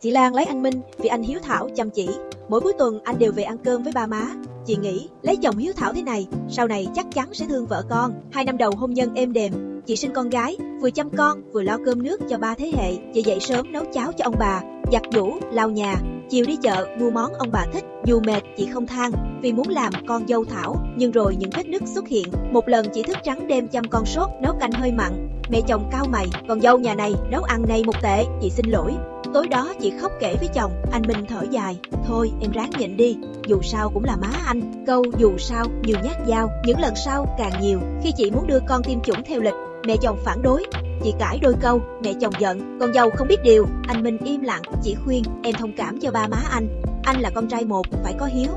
Chị Lan lấy anh Minh vì anh hiếu thảo chăm chỉ. Mỗi cuối tuần anh đều về ăn cơm với ba má. Chị nghĩ lấy chồng hiếu thảo thế này, sau này chắc chắn sẽ thương vợ con. 2 năm đầu hôn nhân êm đềm, chị sinh con gái, vừa chăm con vừa lo cơm nước cho 3 thế hệ. Chị dậy sớm nấu cháo cho ông bà, giặt giũ, lau nhà, chiều đi chợ mua món ông bà thích. Dù mệt chị không than vì muốn làm con dâu thảo, nhưng rồi những vết nứt xuất hiện. Một lần chị thức trắng đêm chăm con sốt, nấu canh hơi mặn. Mẹ chồng cau mày, con dâu nhà này nấu ăn này một tệ, chị xin lỗi. Tối đó chị khóc kể với chồng. Anh Minh thở dài, thôi em ráng nhịn đi, dù sao cũng là má anh. Câu dù sao nhiều nhát dao, những lần sau càng nhiều. Khi chị muốn đưa con tiêm chủng theo lịch, mẹ chồng phản đối. Chị cãi đôi câu, mẹ chồng giận, con dâu không biết điều. Anh Minh im lặng, chị khuyên, em thông cảm cho ba má anh là con trai một, phải có hiếu.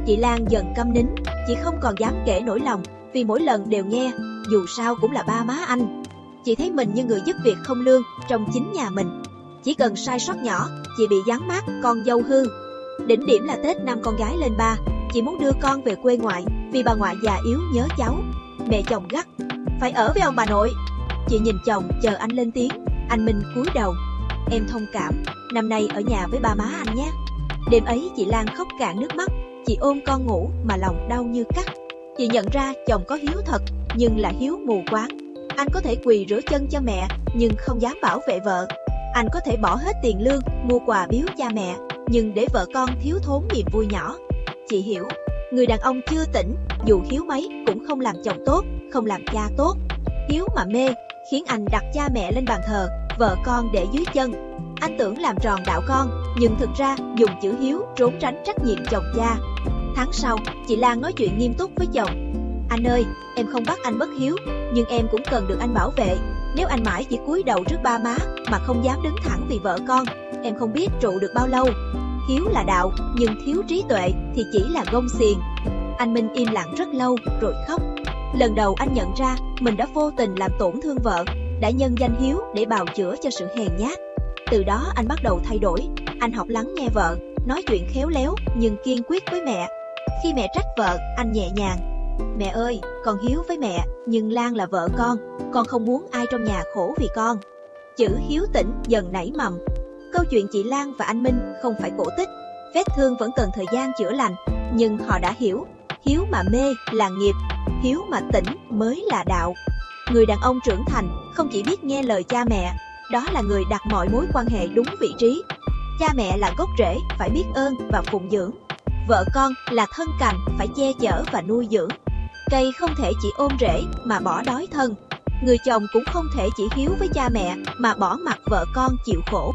Chị Lan dần câm nín, chị không còn dám kể nỗi lòng, vì mỗi lần đều nghe, dù sao cũng là ba má anh. Chị thấy mình như người giúp việc không lương trong chính nhà mình. Chỉ cần sai sót nhỏ, chị bị giáng mác con dâu hư. Đỉnh điểm là Tết năm con gái lên 3, chị muốn đưa con về quê ngoại vì bà ngoại già yếu nhớ cháu. Mẹ chồng gắt, phải ở với ông bà nội. Chị nhìn chồng chờ anh lên tiếng. Anh Minh cúi đầu, em thông cảm, năm nay ở nhà với ba má anh nhé. Đêm ấy chị Lan khóc cạn nước mắt, chị ôm con ngủ mà lòng đau như cắt. Chị nhận ra chồng có hiếu thật, nhưng là hiếu mù quáng. Anh có thể quỳ rửa chân cho mẹ, nhưng không dám bảo vệ vợ. Anh có thể bỏ hết tiền lương, mua quà biếu cha mẹ, nhưng để vợ con thiếu thốn niềm vui nhỏ. Chị hiểu, người đàn ông chưa tỉnh, dù hiếu mấy cũng không làm chồng tốt, không làm cha tốt. Hiếu mà mê, khiến anh đặt cha mẹ lên bàn thờ, vợ con để dưới chân. Anh tưởng làm tròn đạo con, nhưng thực ra dùng chữ hiếu trốn tránh trách nhiệm chồng cha. Tháng sau, chị Lan nói chuyện nghiêm túc với chồng. Anh ơi, em không bắt anh bất hiếu, nhưng em cũng cần được anh bảo vệ. Nếu anh mãi chỉ cúi đầu trước ba má mà không dám đứng thẳng vì vợ con, em không biết trụ được bao lâu. Hiếu là đạo, nhưng thiếu trí tuệ thì chỉ là gông xiềng. Anh Minh im lặng rất lâu rồi khóc. Lần đầu anh nhận ra mình đã vô tình làm tổn thương vợ, đã nhân danh hiếu để bào chữa cho sự hèn nhát. Từ đó anh bắt đầu thay đổi. Anh học lắng nghe vợ, nói chuyện khéo léo nhưng kiên quyết với mẹ. Khi mẹ trách vợ, anh nhẹ nhàng, mẹ ơi, con hiếu với mẹ, nhưng Lan là vợ con không muốn ai trong nhà khổ vì con. Chữ hiếu tỉnh dần nảy mầm. Câu chuyện chị Lan và anh Minh không phải cổ tích. Vết thương vẫn cần thời gian chữa lành, nhưng họ đã hiểu, hiếu mà mê là nghiệp, hiếu mà tỉnh mới là đạo. Người đàn ông trưởng thành không chỉ biết nghe lời cha mẹ, đó là người đặt mọi mối quan hệ đúng vị trí. Cha mẹ là gốc rễ, phải biết ơn và phụng dưỡng. Vợ con là thân cành, phải che chở và nuôi dưỡng. Cây không thể chỉ ôm rễ mà bỏ đói thân. Người chồng cũng không thể chỉ hiếu với cha mẹ mà bỏ mặc vợ con chịu khổ.